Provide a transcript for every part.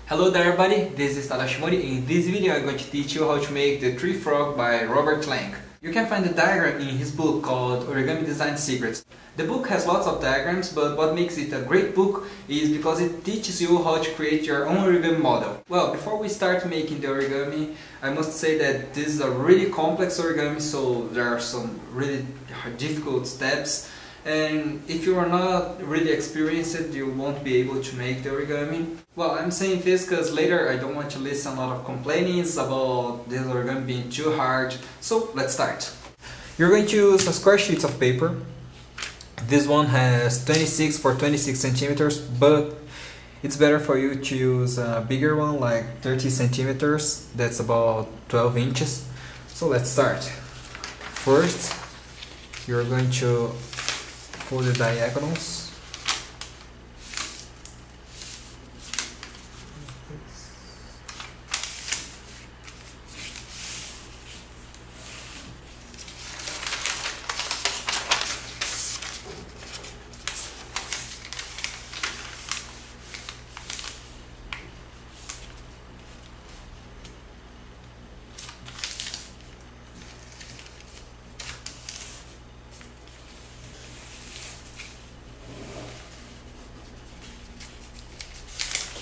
Hello there everybody, this is Tadashi Mori. In this video I'm going to teach you how to make the Tree Frog by Robert Lang. You can find the diagram in his book called Origami Design Secrets. The book has lots of diagrams, but what makes it a great book is because it teaches you how to create your own origami model. Well, before we start making the origami, I must say that this is a really complex origami, so there are some really difficult steps. And if you are not really experienced, you won't be able to make the origami. Well, I'm saying this because later I don't want to listen a lot of complaints about this origami being too hard. So let's start. You're going to use a square sheet of paper. This one has 26 for 26 centimeters, but it's better for you to use a bigger one, like 30 centimeters. That's about 12 inches. So let's start. First, you're going to fold the diagonals.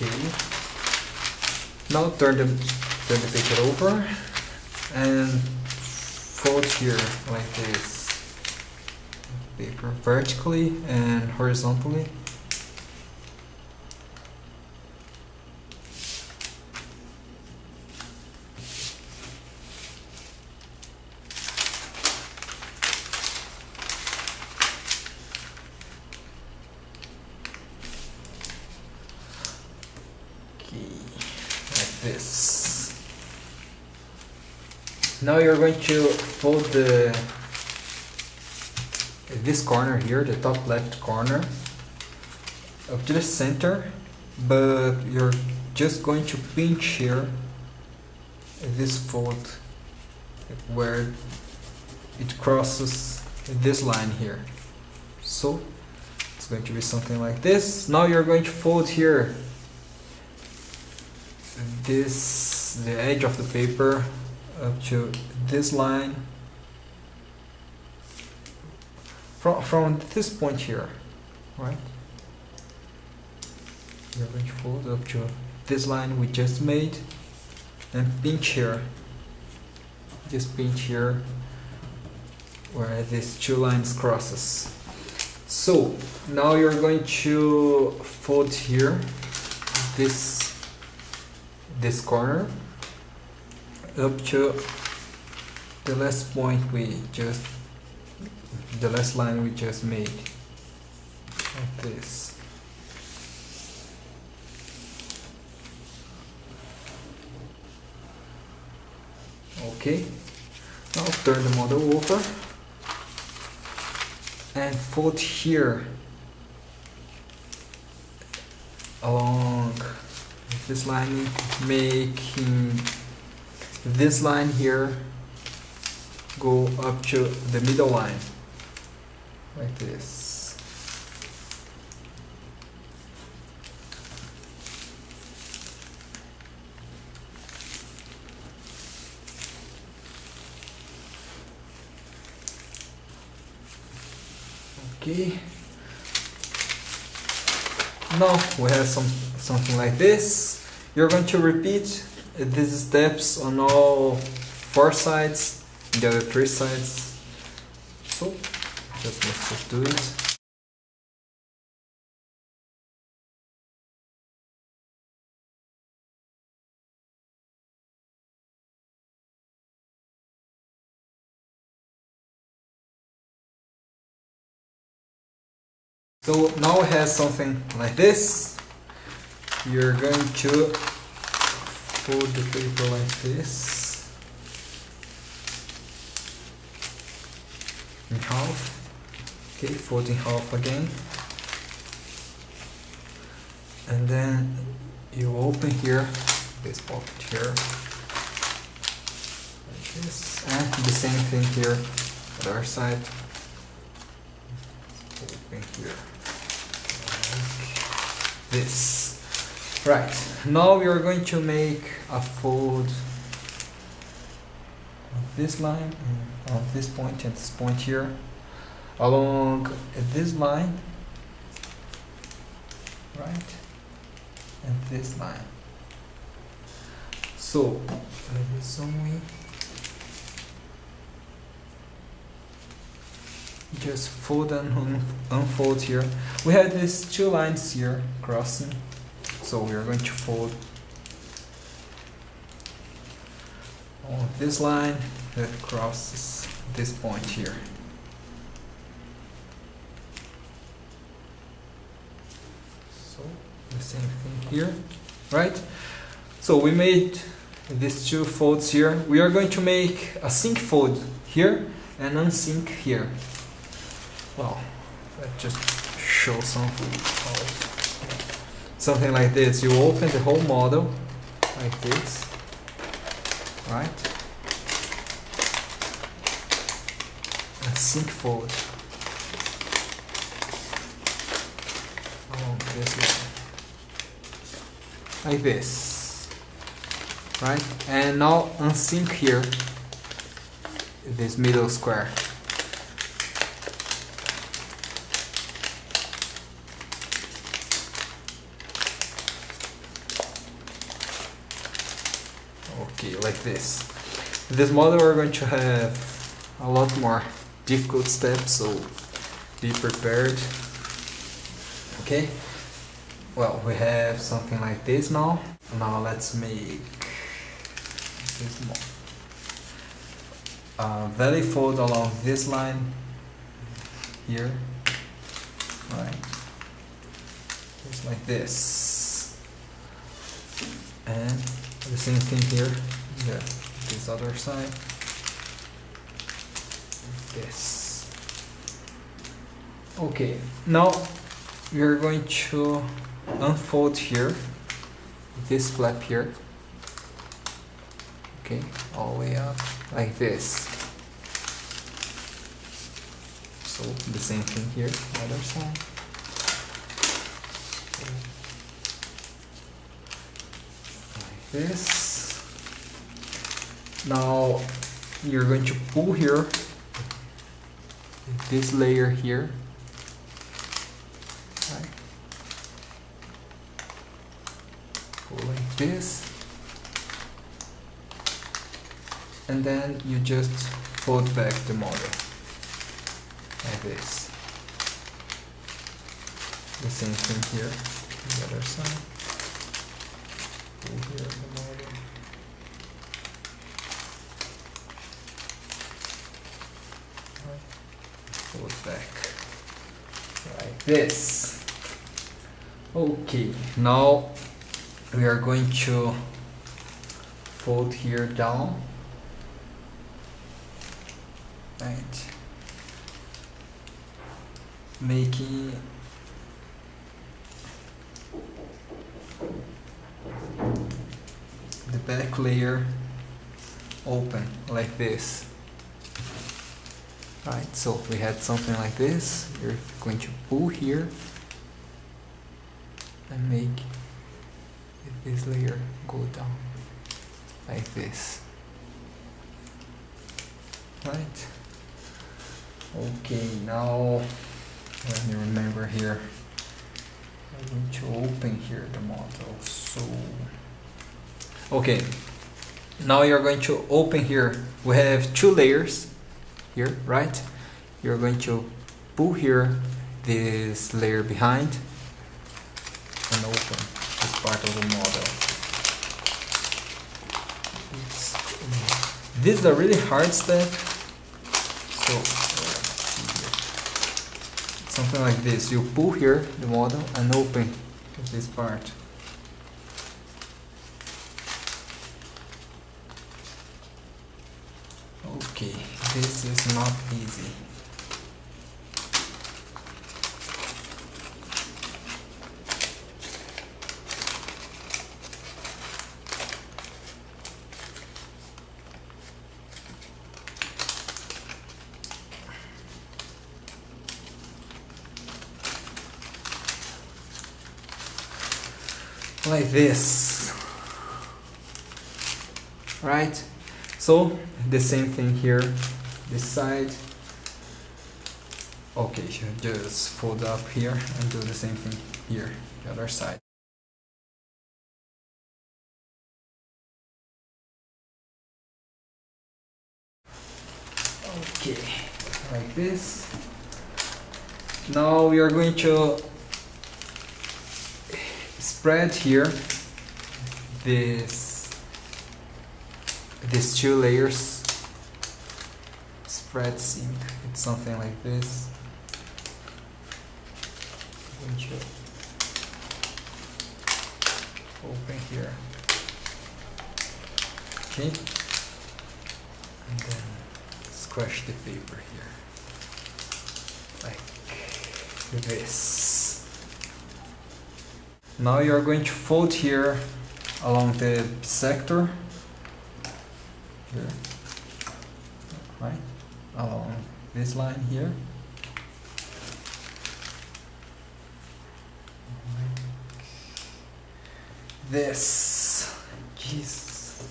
Okay. Now turn the paper over and fold here like this. Paper vertically and horizontally. Like this. Now you're going to fold this corner here, the top left corner, up to the center, but you're just going to pinch here this fold where it crosses this line here. So it's going to be something like this. Now you're going to fold here the edge of the paper up to this line from this point here, right? You're going to fold up to this line we just made and pinch here. Just pinch here where these two lines crosses. So now you're going to fold here this corner up to the last point the last line we just made, like this. Okay, now turn the model over and fold here along this line, making this line here go up to the middle line, like this. Okay. Now we have something like this. You're going to repeat these steps on all 4 sides, the other 3 sides. So let's do it. So now it has something like this. You're going to fold the paper like this in half. Okay, fold in half again, and then you open here this pocket here like this, and the same thing here other side. Open here like this. Right, now we are going to make a fold on this line, and on this point and this point here, along this line, right, and this line. So let me zoom in. Just fold and unfold here. We have these two lines here crossing, so we are going to fold on this line that crosses this point here. So the same thing here, right? So we made these two folds here. We are going to make a sync fold here and unsync here. Well, let's just show something like this. You open the whole model like this, right? And sync fold along this line, like this, right? And now unsync here this middle square. Okay, like this. This model we're going to have a lot more difficult steps, so be prepared. Okay, well, we have something like this now. Now let's make this valley fold along this line here, right? Just like this, and the same thing here, this other side, this. Okay, now we are going to unfold here, this flap here, okay, all the way up, like this. So the same thing here, the other side. This. Now you're going to pull here this layer here, right? Pull like this, and then you just fold back the model like this. The same thing here, the other side. Pull here the model. Right. Fold back like this. Okay, now we are going to fold here down, right, making the back layer open like this, right? So we had something like this. You're going to pull here and make this layer go down like this, right? Okay, now let me remember here, I'm going to open here the model. So okay, now you're going to open here. We have two layers here, right? You're going to pull here this layer behind and open this part of the model. This is a really hard step, so something like this. You pull here the model and open this part. Okay, this is not easy. like this, right? So the same thing here, this side. Okay, just fold up here and do the same thing here, the other side. Okay, like this. Now we are going to spread here these two layers. Spread ink. It's something like this. I'm going to open here. Okay, and then scratch the paper here, like this. Now you are going to fold here along the sector, here, right, along this line here. This, Jesus.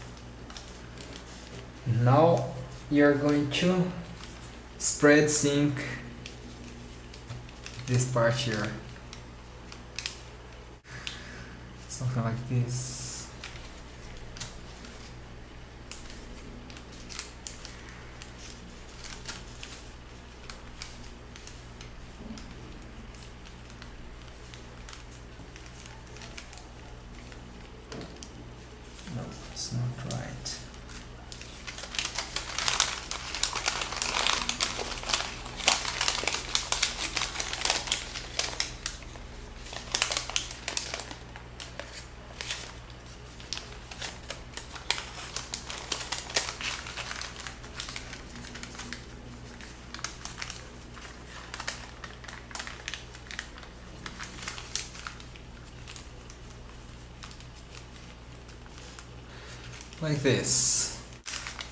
Now you're going to spread ink this part here, something like this. No, it's not right. Like this.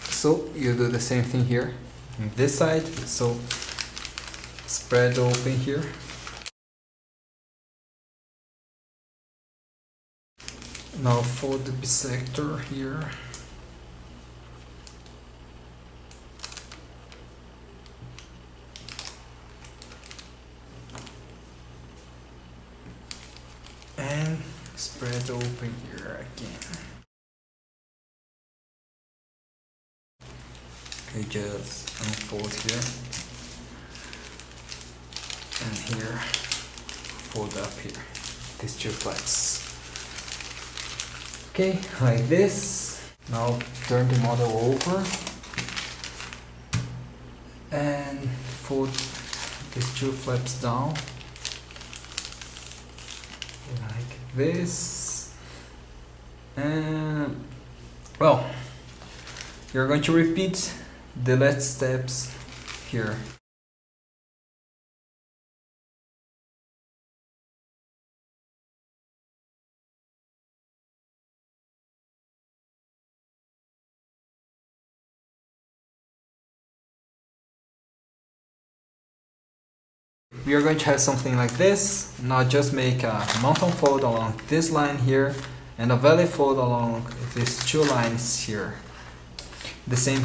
So you do the same thing here on this side. So spread open here. Now fold the bisector here. And spread open here again. Okay, just unfold here and here, fold up here, these two flaps. Okay, like this. Now turn the model over and fold these two flaps down like this. And well, you're going to repeat the last steps here. We are going to have something like this. Now just make a mountain fold along this line here and a valley fold along these two lines here. The same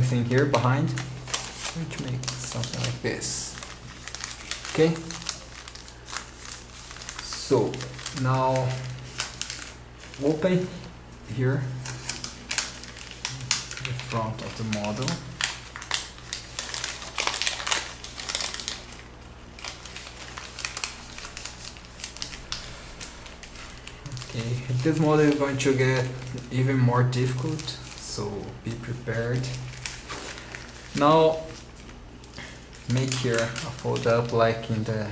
thing here behind. I'm going to make something like this. Okay. So now open here the front of the model. Okay, this model is going to get even more difficult, so be prepared. Now make here a fold up like in the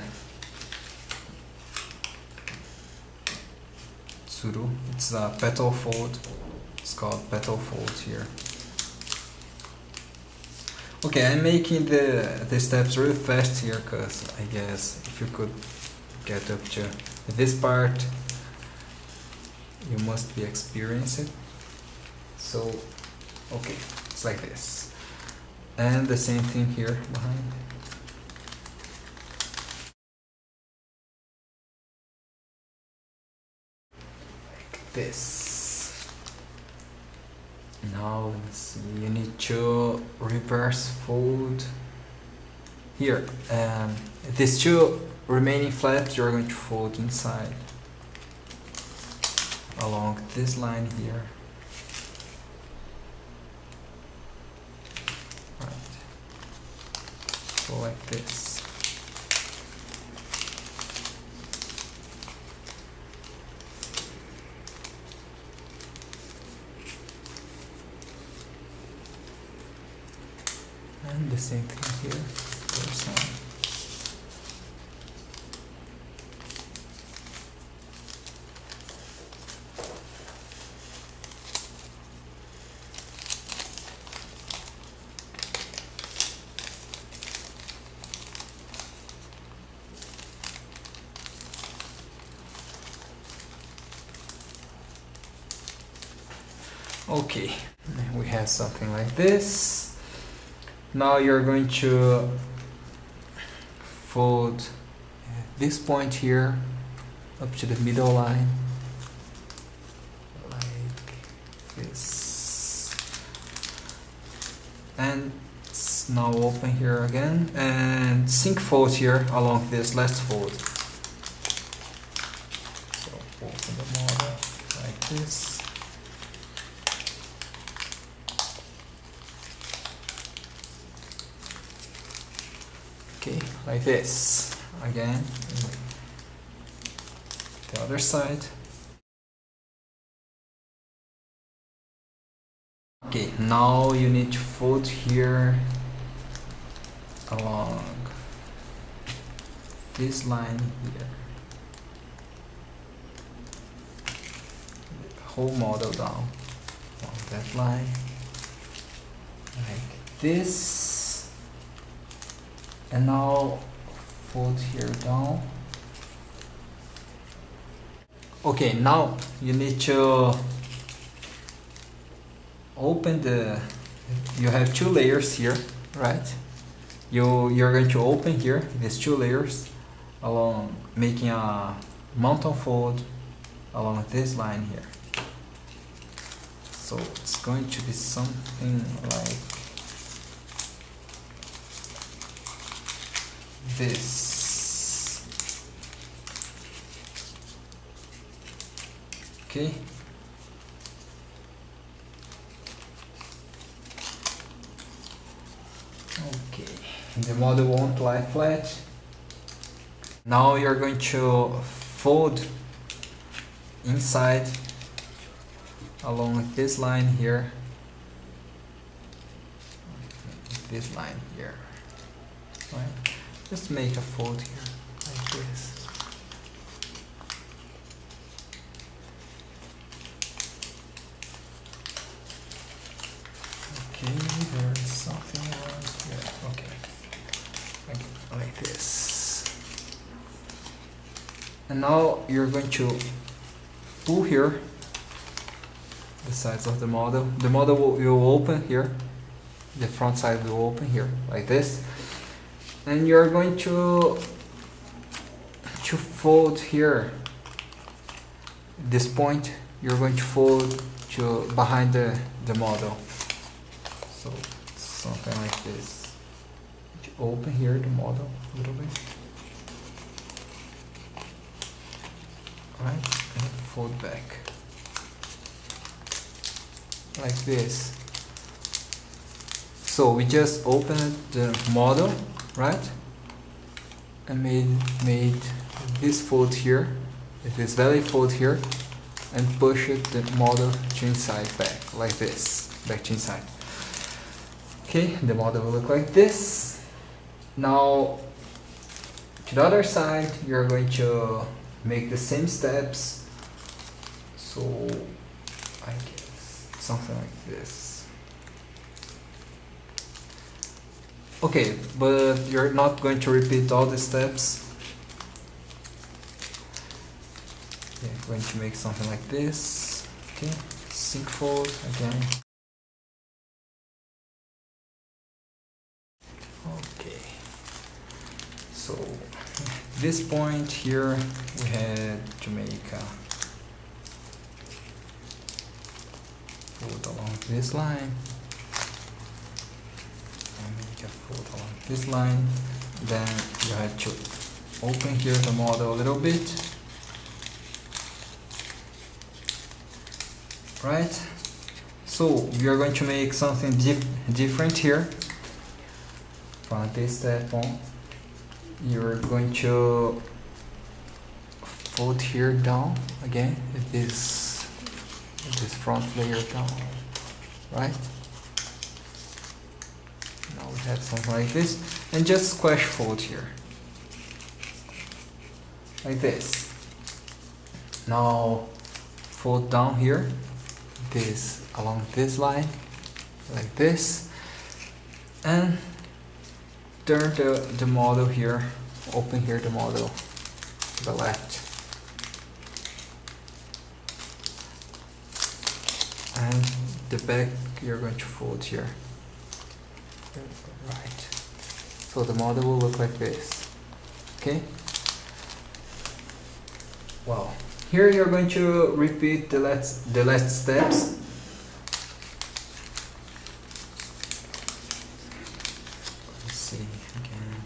tsuru. It's a petal fold. It's called petal fold here. Okay, I'm making the steps really fast here because I guess if you could get up to this part, you must be experienced. So, okay, it's like this. And the same thing here behind. this. Now let me see, you need to reverse fold here, and these two remaining flaps you're going to fold inside along this line here. Right. So like this. And the same thing here, other side. Okay, we have something like this. Now you're going to fold this point here up to the middle line, like this. And it's now open here again, and sink fold here along this last fold. So open the model like this. Okay, like this. Again, the other side. Okay, now you need to fold here along this line here. The whole model down on that line, like this. And now fold here down. Okay, now you need to open the, you have two layers here, right? You're going to open here these two layers along, making a mountain fold along this line here. So it's going to be something like this. Okay. Okay. The model won't lie flat. Now you're going to fold inside along this line here. This line here. Right? Just make a fold here, like this. Okay, there is something around here. Okay, like this. And now you're going to pull here the sides of the model. The model will open here. The front side will open here, like this. And you're going to fold here. This point you're going to fold to behind the model. So it's something like this. You open here the model a little bit. Alright, and fold back. Like this. So we just opened the model, right? And made this fold here, this valley fold here, and push it the model to inside back, like this, back to inside. Okay, the model will look like this. Now to the other side, you're going to make the same steps. So I guess something like this. Okay, but you're not going to repeat all the steps. Yeah, I'm going to make something like this. Okay, sink fold again. Okay, so this point here we had to make fold along this line, and make a fold along this line. Then you have to open here the model a little bit, right? So we are going to make something different here. From this step on, you're going to fold here down again, this front layer down, right? Now we have something like this, and just squash fold here, like this. Now fold down here, this along this line, like this, and turn the model here, open here the model to the left. And the back you're going to fold here. Right. So the model will look like this. Okay? Wow. Here you're going to repeat the last steps. Let's see again.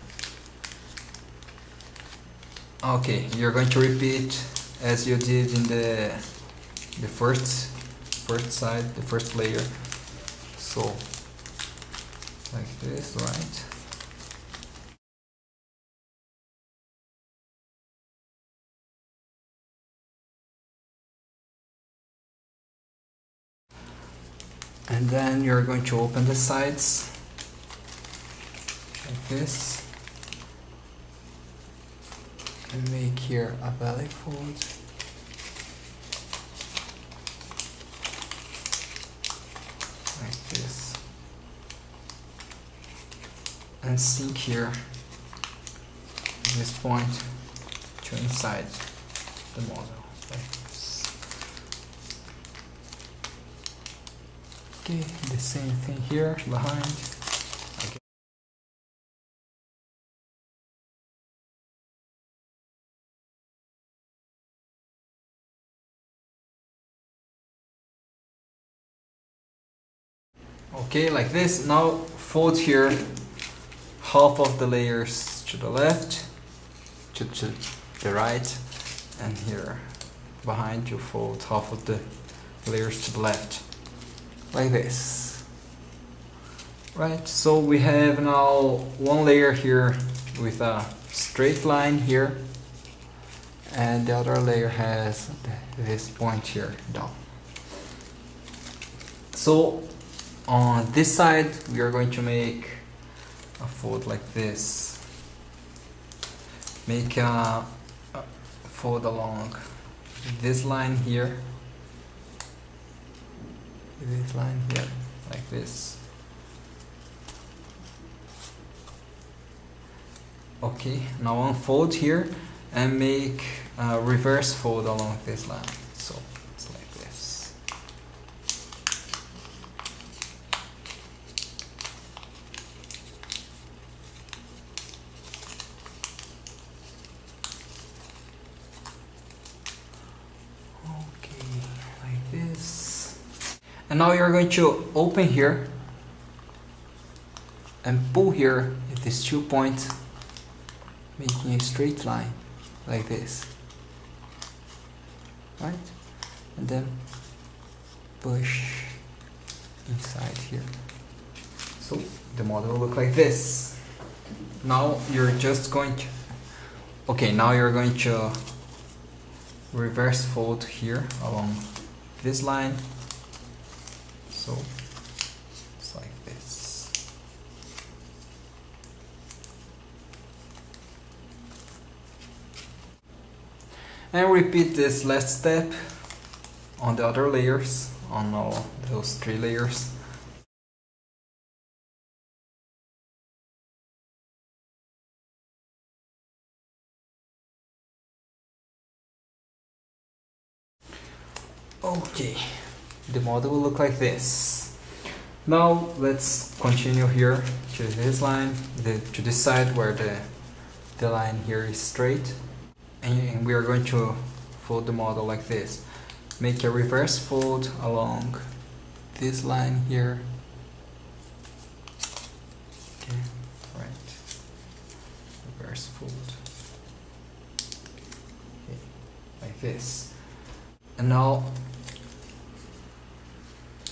Okay, you're going to repeat as you did in the first side, the first layer. So like this, right? And then you're going to open the sides like this and make here a belly fold. Like this. And sink here this point to inside the model like this. Okay, the same thing here behind. Okay. Okay, like this. Now fold here half of the layers to the left, to the right, and here behind you fold half of the layers to the left, like this. Right, so we have now one layer here with a straight line here, and the other layer has this point here down. So on this side we are going to make a fold like this. Make a fold along this line here, this line here, like this. Okay, now unfold here and make a reverse fold along this line. So it's like this. Okay, like this. And now you're going to open here and pull here at these 2 points, making a straight line like this, right? And then push inside here. So the model will look like this. Now you're just going to, okay, now you're going to reverse fold here along this line. So it's like this. And repeat this last step on the other layers, on all those 3 layers. Okay, the model will look like this. Now let's continue here to this line, to this side where the line here is straight. And we are going to fold the model like this. Make a reverse fold along this line here. Okay, right. Reverse fold. Okay, like this. And now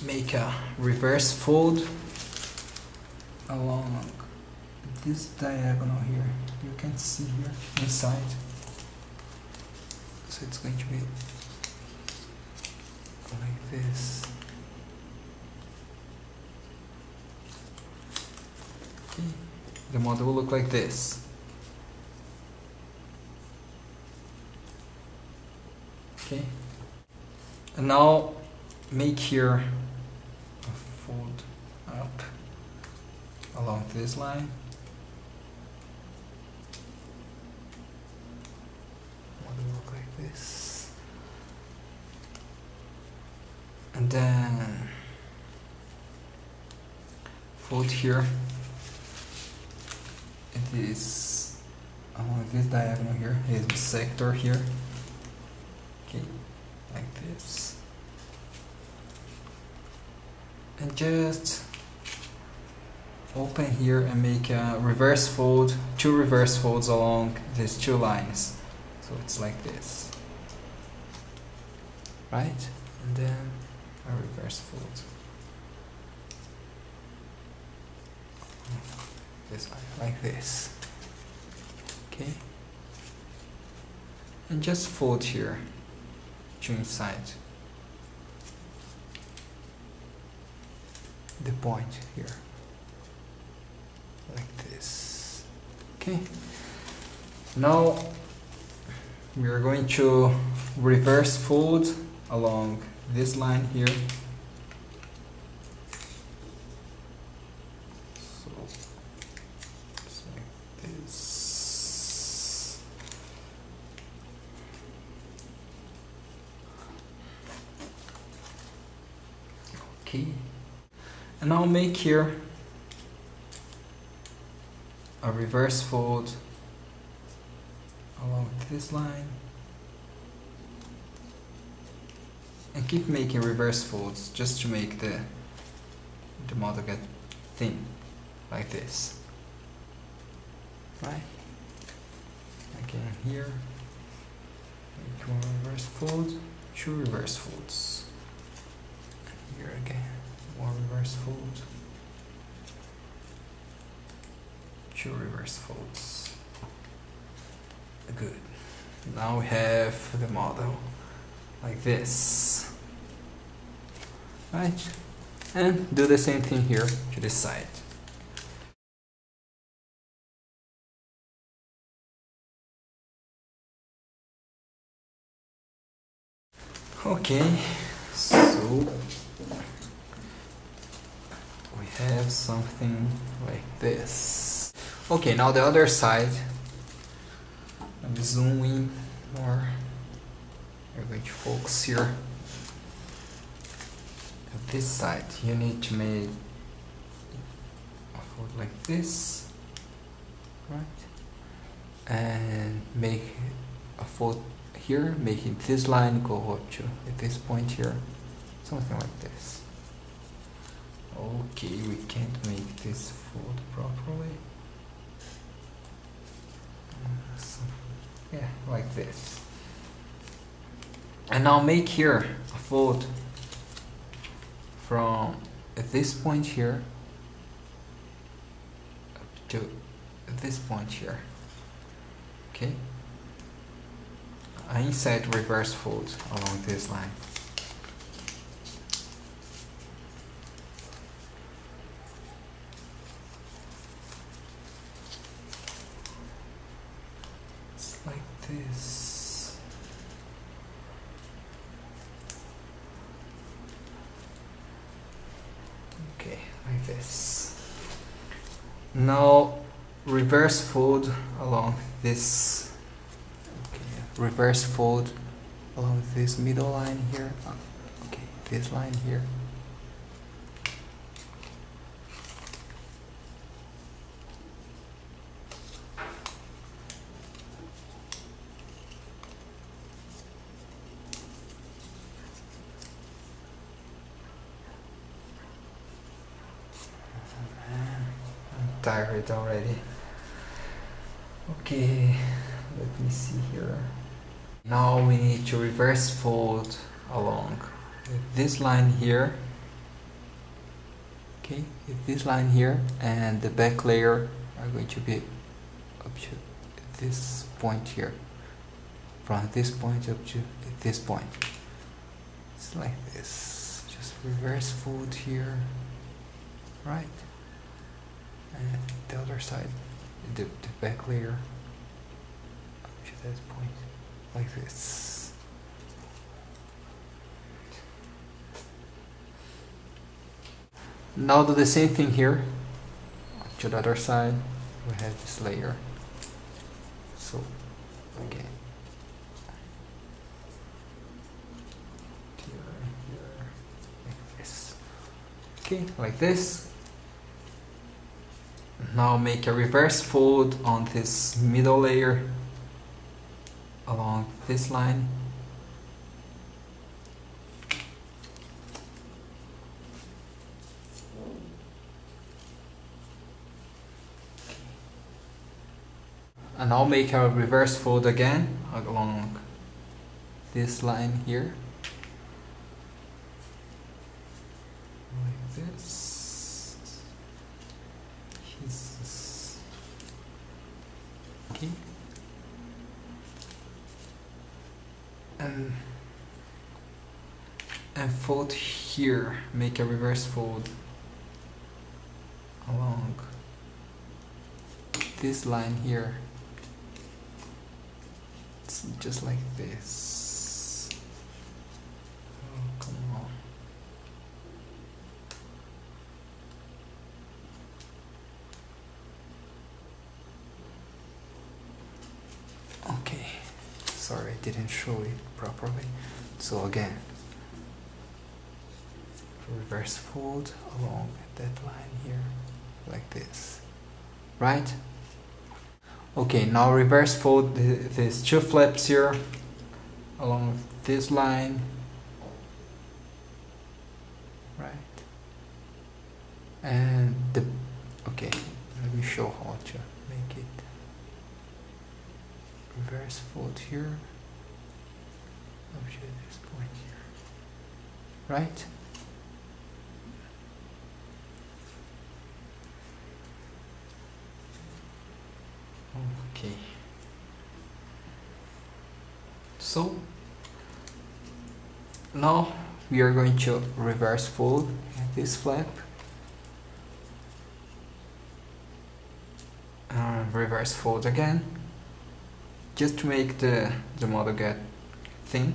make a reverse fold along this diagonal here. You can see here inside. So it's going to be like this. Okay. The model will look like this. Okay. And now make here a fold up along this line. Model will look like this. And then fold here. It is along this diagonal here. Is a sector here. Okay, like this. And just open here and make a reverse fold, 2 reverse folds along these 2 lines. So it's like this. Right? And then a reverse fold. This line, like this. Okay? And just fold here to inside the point here, like this. Okay. Now we are going to reverse fold along this line here. So it's like this. Okay. And I'll make here a reverse fold along this line and keep making reverse folds just to make the model get thin, like this. Right? Again here, make 1 reverse fold, 2 reverse folds. And here again. 1 reverse fold, 2 reverse folds. Good. Now we have the model like this. Right? And do the same thing here to this side. Okay, so we have something like this. Okay, now the other side. Let me zoom in more. We're going to focus here. At this side, you need to make a fold like this, right? And make a fold here, making this line go up to this point here, something like this. Okay, we can't make this fold properly. Yeah, like this. And now make here a fold from this point here up to this point here. Okay? I insert reverse fold along this line. Like this. Okay, like this. Now reverse fold along this. Okay, reverse fold along this middle line here. Okay, this line here. tired already. Okay, let me see here. Now we need to reverse fold along this line here. Okay, with this line here, and the back layer are going to be up to this point here. From this point up to this point. It's like this. Just reverse fold here. Right. And the other side, the back layer up to that point. Like this. Now do the same thing here. To the other side, we have this layer. So, again. Okay, like this. Now make a reverse fold on this middle layer along this line. And now make a reverse fold again along this line here. This. Jesus. Okay. And fold here. Make a reverse fold along this line here. It's just like this. Oh, come on. Okay, sorry, I didn't show it properly. So again, reverse fold along that line here, like this, right? Okay, now reverse fold these two flaps here along this line, right? And okay, let me show how to make it. Reverse fold here up to this point here, right? Okay, so now we are going to reverse fold this flap, reverse fold again, just to make the model get thin.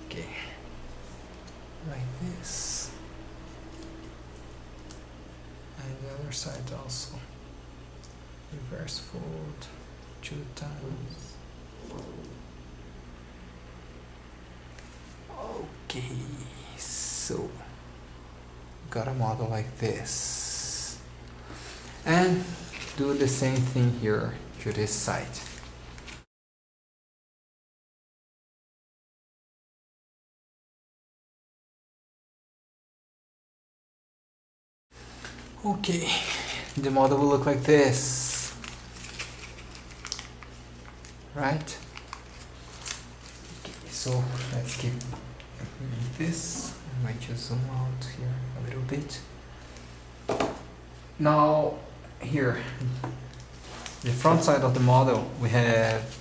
Okay, like this. And the other side also. Reverse fold 2 times. Okay, so got a model like this. And do the same thing here to this side. Okay, the model will look like this, right? Okay, so let's keep this. I'm going to zoom out here a little bit. Now, here, the front side of the model, we have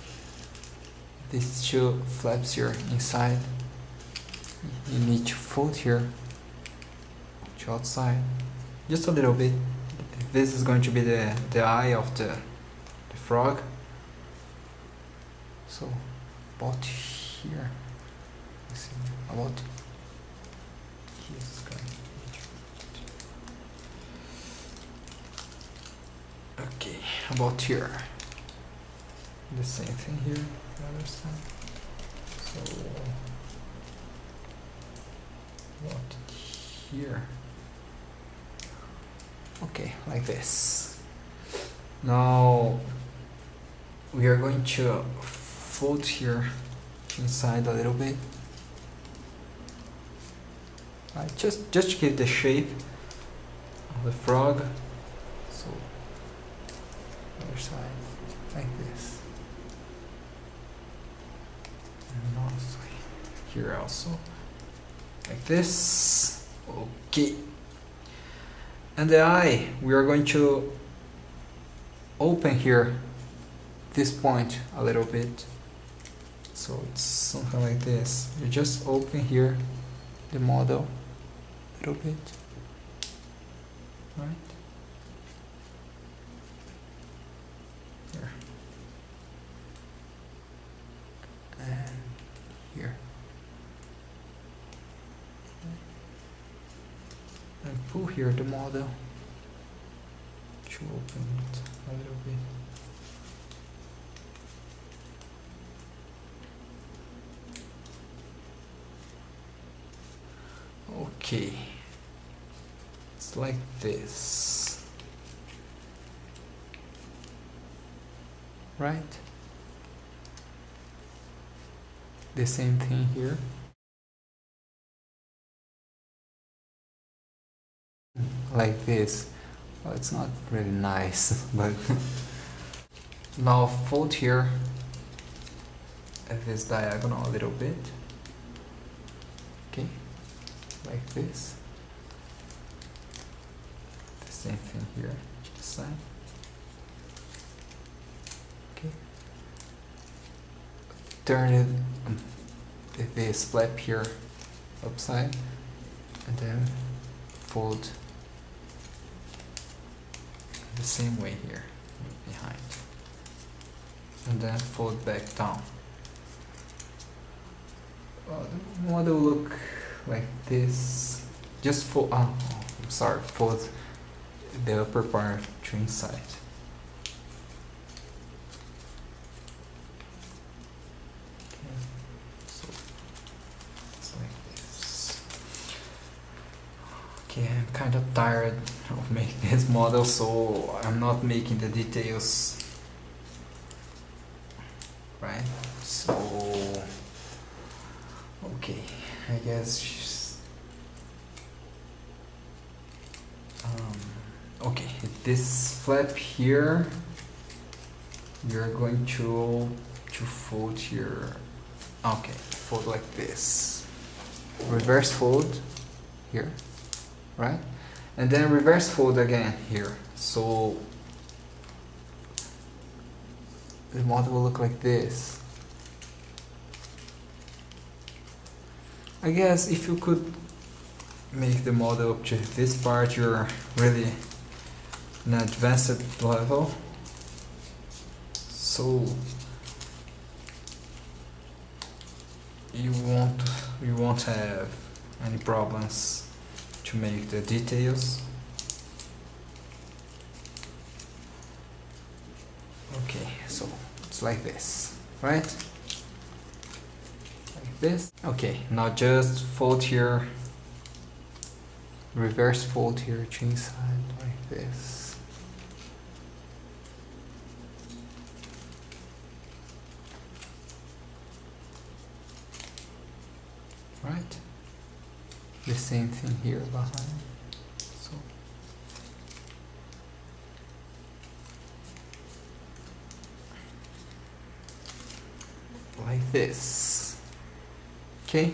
these 2 flaps here inside. You need to fold here to outside. Just a little bit. This is going to be the eye of the frog. So about here. Let's see, about here is going. Okay, about here. The same thing here, the other side. So about here. Okay, like this. Now we are going to fold here inside a little bit. Right, just to give the shape the frog. So other side like this, and also here also like this. Okay, and the eye, we are going to open here this point a little bit, so it's something like this. You just open here the model a little bit, right here and here, and pull here the model to open it a little bit. Okay, it's like this, right? The same thing here. Like this. Well, it's not really nice, but now fold here at this diagonal a little bit. Okay, like this. The same thing here to the side. Okay. Turn it, this flap here upside, and then fold the same way here behind, and then fold back down. The model look like this. Just fold. Oh, I'm sorry. Fold the upper part to inside. Okay, so it's like this. Okay, I'm kind of tired of making this model, so I'm not making the details. Right? So okay, I guess okay, this flap here, you're going to fold here. Okay, fold like this. Reverse fold here, right? And then reverse fold again here. So the model will look like this. I guess if you could make the model up to this part, you're really in an advanced level. So you won't have any problems to make the details. Okay, so it's like this, right? Like this. Okay, now just fold here, reverse fold here to inside like this. Right? The same thing here behind. So like this. Okay?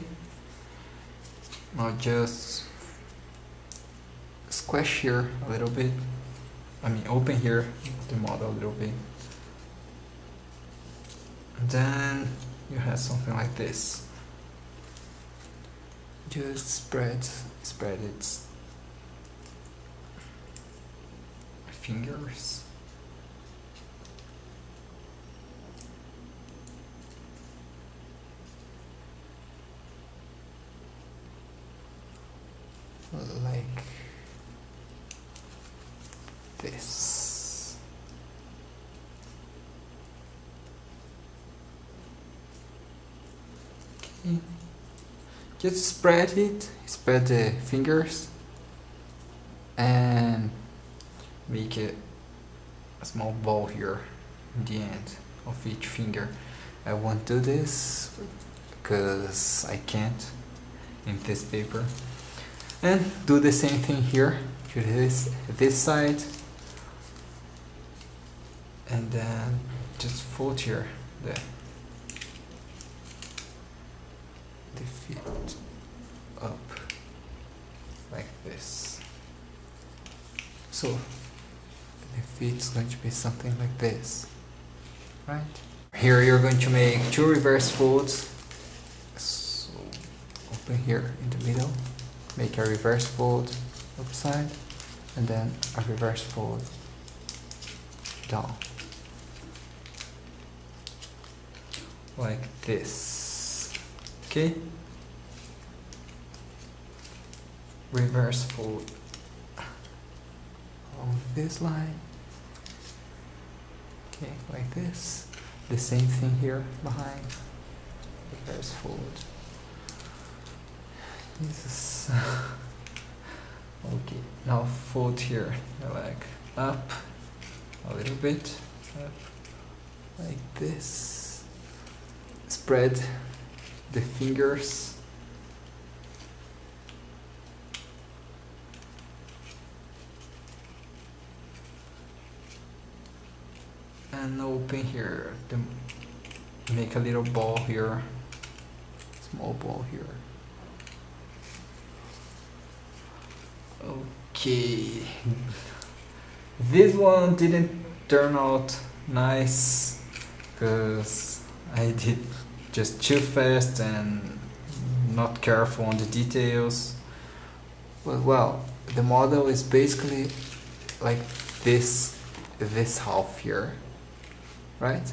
Now just squash here a little bit. I mean open here the model a little bit. And then you have something like this. Just spread its fingers. Like this. Okay. Just spread the fingers and make it a small ball here in the end of each finger. I won't do this because I can't in this paper, And do the same thing here to this side, and then just fold here the feet up like this. So the feet is going to be something like this, right? Here you're going to make 2 reverse folds. So open here in the middle, make a reverse fold upside, and then a reverse fold down, like this. Okay, reverse fold along this line. Okay, like this. The same thing here behind. Reverse fold. This is okay. Now fold here the leg up a little bit, up like this. Spread the fingers. And open here, make a little ball here, small ball here. Okay, this one didn't turn out nice because I did just too fast and not careful on the details. But well, the model is basically like this half here, right?